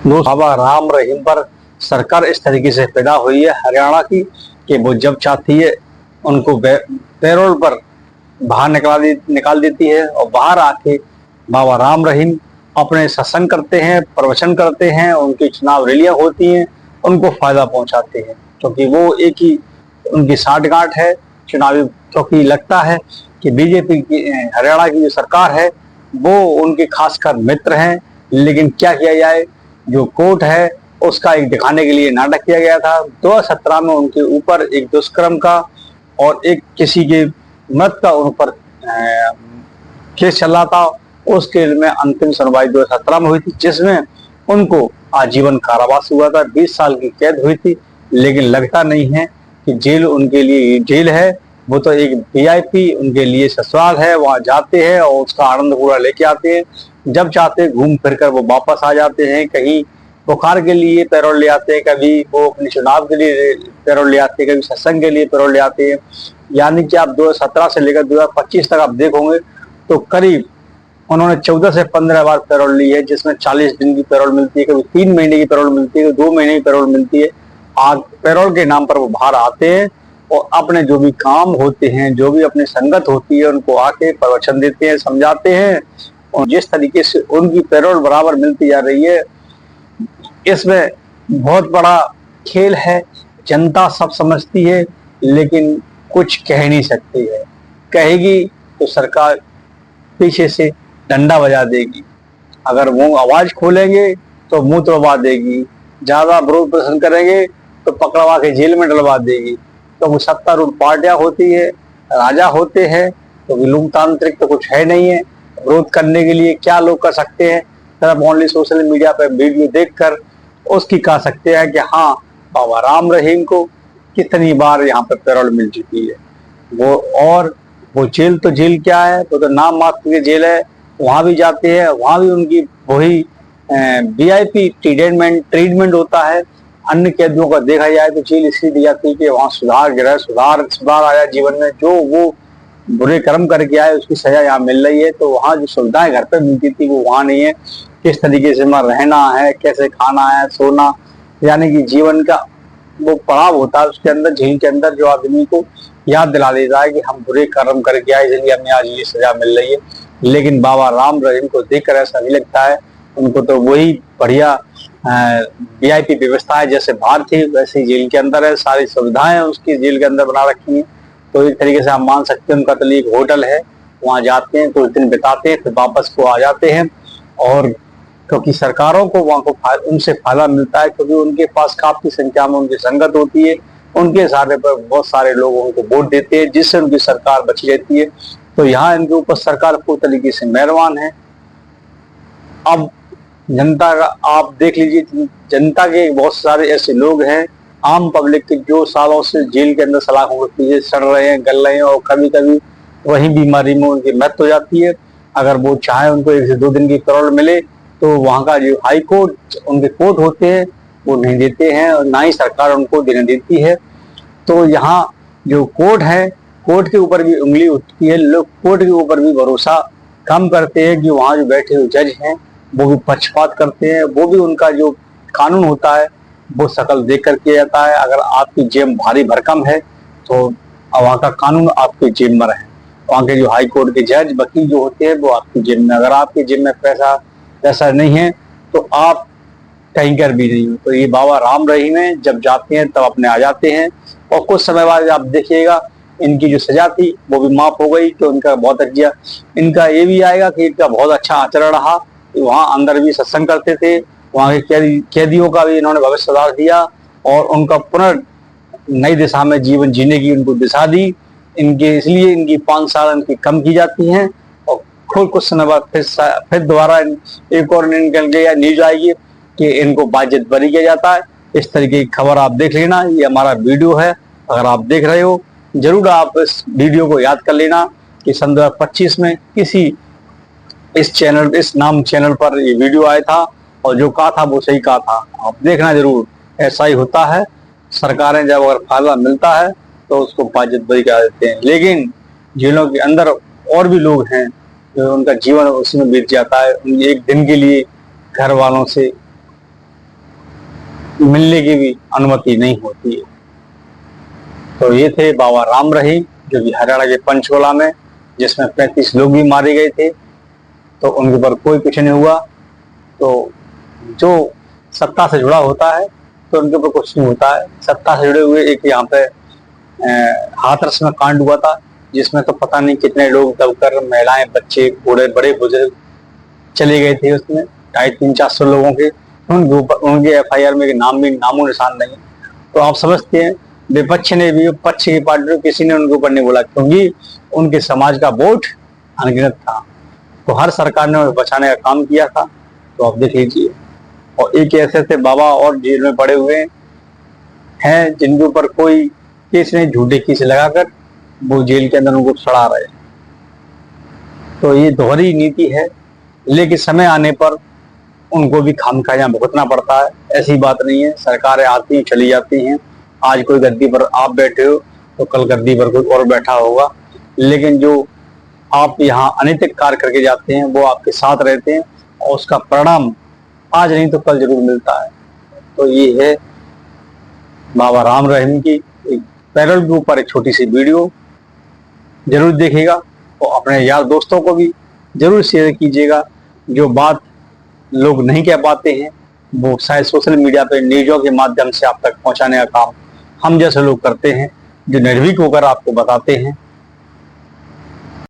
बाबा राम रहीम पर सरकार इस तरीके से पैदा हुई है हरियाणा की कि वो जब चाहती है उनको पैरोल पर बाहर निकाल देती है और बाहर आके बाबा राम रहीम अपने सत्संग करते हैं, प्रवचन करते हैं, उनकी चुनाव रैलियां होती हैं, उनको फायदा पहुंचाते हैं क्योंकि वो एक ही उनकी साठगांठ है चुनावी। क्योंकि लगता है कि बीजेपी की हरियाणा की जो सरकार है वो उनके खासकर मित्र हैं, लेकिन क्या किया जाए, जो कोर्ट है उसका एक दिखाने के लिए नाटक किया गया था। 2017 में उनके ऊपर एक दुष्कर्म का और एक किसी के मृत का उन पर केस चल रहा था। उस केस में अंतिम सुनवाई 2017 में हुई थी, जिसमें उनको आजीवन कारावास हुआ था, 20 साल की कैद हुई थी। लेकिन लगता नहीं है कि जेल उनके लिए जेल है, वो तो एक वीआईपी उनके लिए ससुराल है। वहां जाते हैं और उसका आनंद पूरा लेके आते हैं, जब चाहते हैं घूम फिर कर वो वापस आ जाते हैं। कहीं बुखार के लिए पैरोल ले आते हैं, कभी वो अपने चुनाव के लिए पैरोल ले आते हैं, कभी सत्संग के लिए पैरोल ले आते हैं। यानी कि आप 2017 से लेकर 2025 तक आप देखोगे तो करीब उन्होंने 14 से 15 बार पैरोल ली है, जिसमें 40 दिन की पैरोल मिलती है, कभी 3 महीने की पैरोल मिलती है, 2 महीने की पैरोल मिलती है। आज पैरोल के नाम पर वो बाहर आते हैं और अपने जो भी काम होते हैं, जो भी अपनी संगत होती है, उनको आके प्रवचन देते हैं, समझाते हैं। और जिस तरीके से उनकी पैरोल बराबर मिलती जा रही है, इसमें बहुत बड़ा खेल है। जनता सब समझती है लेकिन कुछ कह नहीं सकती है। कहेगी तो सरकार पीछे से डंडा बजा देगी, अगर वो आवाज खोलेंगे तो मुंह तोड़वा देगी, ज्यादा विरोध प्रदर्शन करेंगे तो पकड़वा के जेल में डलवा देगी। तो वो सत्तारूढ़ पार्टियां होती है, राजा होते हैं, तो लोकतांत्रिक तो कुछ है नहीं है। विरोध करने के लिए क्या लोग कर सकते हैं, सिर्फ ओनली सोशल मीडिया पर वीडियो देखकर उसकी कह सकते हैं कि हाँ बाबा राम रहीम को कितनी बार यहाँ पर पैरोल मिल चुकी है। वो और वो जेल तो जेल क्या है, वो तो नाम मात्र की जेल है। वहां भी जाते हैं, वहां भी उनकी वही वीआईपी ट्रीटमेंट होता है। अन्य कैदियों का देखा जाए तो जेल इसलिए दी जाती है कि वहां सुधार आया जीवन में। जो वो बुरे कर्म करके आए उसकी सजा यहाँ मिल रही है, तो वहाँ जो सुविधाएं घर पे मिलती थी वो वहां नहीं है। किस तरीके से वहां रहना है, कैसे खाना है, सोना, यानी कि जीवन का वो पड़ाव होता है उसके अंदर, जेल के अंदर, जो आदमी को याद दिला देता है कि हम बुरे कर्म करके आए इसलिए हमें आज ये सजा मिल रही है। लेकिन बाबा राम रहीम को देखकर ऐसा नहीं लगता है, उनको तो वही बढ़िया वीआईपी व्यवस्था है, जैसे बाहर थी वैसे ही जेल के अंदर है, सारी सुविधाएं उसकी जेल के अंदर बना रखी हैं। तो एक तरीके से आप मान सकते हैं उनका तो एक होटल है, वहां जाते हैं, कुछ दिन बिताते हैं, फिर वापस को आ जाते हैं। और क्योंकि सरकारों को वहां को उनसे फायदा मिलता है, क्योंकि उनके पास काफी संख्या में उनकी संगत होती है, उनके सहारे पर बहुत सारे लोग उनको वोट देते हैं, जिससे उनकी सरकार बची रहती है। तो यहाँ इनके ऊपर सरकार पूरी तरीके से मेहरबान है। अब जनता का आप देख लीजिए, जनता के बहुत सारे ऐसे लोग हैं, आम पब्लिक के, जो सालों से जेल के अंदर सलाखों के पीछे सड़ रहे हैं, गल रहे हैं, और कभी कभी वही बीमारी में उनकी मृत्यु हो जाती है। अगर वो चाहे उनको 1 से 2 दिन की पैरोल मिले तो वहां का जो हाई कोर्ट, उनके कोर्ट होते हैं, वो नहीं देते हैं और ना ही सरकार उनको देने देती है। तो यहाँ जो कोर्ट है, कोर्ट के ऊपर भी उंगली उठती है, लोग कोर्ट के ऊपर भी भरोसा कम करते हैं कि वहां जो बैठे हुए जज हैं वो भी पक्षपात करते हैं, वो भी उनका जो कानून होता है वो शकल देख कर किया जाता है। अगर आपकी जेब भारी भरकम है तो वहाँ का कानून आपके जेब में रहे। वहाँ के जो हाई कोर्ट के जज, वकील जो होते हैं वो आपकी जेब में, अगर आपकी जेब में पैसा नहीं है तो आप कहीं कर भी नहीं हो। तो ये बाबा राम रहीम है, जब जाते हैं तब अपने आ जाते हैं, और कुछ समय बाद आप देखिएगा इनकी जो सजा थी वो भी माफ हो गई। तो इनका बहुत अच्छा, इनका ये भी आएगा कि इनका बहुत अच्छा आचरण रहा, वहां अंदर भी सत्संग करते थे, वहां के कैदियों का भी इन्होंने भविष्य सुधार दिया और उनका पुनः नई दिशा में जीवन जीने की उनको दिशा दी। इनके इसलिए इनकी 5 साल इनकी कम की जाती हैं, और खुद कुछ समय बाद फिर दोबारा एक और निकल के या न्यूज आएगी कि इनको बाजित बरी किया जाता है। इस तरीके की खबर आप देख लेना, ये हमारा वीडियो है, अगर आप देख रहे हो जरूर आप इस वीडियो को याद कर लेना कि सन 2025 में किसी इस चैनल पर ये वीडियो आया था, और जो कहा था वो सही कहा था। आप देखना जरूर, ऐसा ही होता है। सरकारें जब अगर फायदा मिलता है तो उसको बाजित बरी करा देते हैं, लेकिन जेलों के अंदर और भी लोग हैं जो उनका जीवन उसी में बीत जाता है। एक दिन के लिए घर वालों से मिलने की भी अनुमति नहीं होती है। तो ये थे बाबा राम रहीम, जो कि हरियाणा के पंचकुला में, जिसमें 35 लोग भी मारे गए थे, तो उनके ऊपर कोई कुछ नहीं हुआ। तो जो सत्ता से जुड़ा होता है तो उनके ऊपर कुछ नहीं होता है। सत्ता से जुड़े हुए एक यहाँ पे हाथरस में कांड हुआ था, जिसमें तो पता नहीं कितने लोग दबकर, महिलाएं, बच्चे, बूढ़े, बड़े बुजुर्ग चले गए थे। उसमें 350-400 लोगों के उनके ऊपर, उनके FIR में नाम भी, नामो निशान नहीं। तो आप समझते हैं, विपक्ष ने भी, पक्ष की पार्टी ने, किसी ने उनके ऊपर नहीं बोला, क्योंकि उनके समाज का वोट अनगिनत था। तो हर सरकार ने उन्हें बचाने का काम किया था। तो आप देख लीजिए। और एक ऐसे ऐसे बाबा और जेल में पड़े हुए हैं जिनके ऊपर कोई केस नहीं, झूठे केस लगाकर वो जेल के अंदर उनको सड़ा रहे। तो ये दोहरी नीति है, लेकिन समय आने पर उनको भी खामखा भुगतना पड़ता है। ऐसी बात नहीं है, सरकारें आती हैं, चली जाती हैं। आज कोई गद्दी पर आप बैठे हो तो कल गद्दी पर कोई और बैठा होगा, लेकिन जो आप यहाँ अनैतिक कार्य करके जाते हैं वो आपके साथ रहते हैं, और उसका परिणाम आज नहीं तो कल जरूर मिलता है। तो ये है बाबा राम रहीम की एक पैरोल के ऊपर एक छोटी सी वीडियो। जरूर देखिएगा और अपने यार दोस्तों को भी जरूर शेयर कीजिएगा। जो बात लोग नहीं कह पाते हैं वो शायद सोशल मीडिया पे न्यूज़ों के माध्यम से आप तक पहुंचाने का काम हम जैसे लोग करते हैं, जो निर्भीक होकर आपको बताते हैं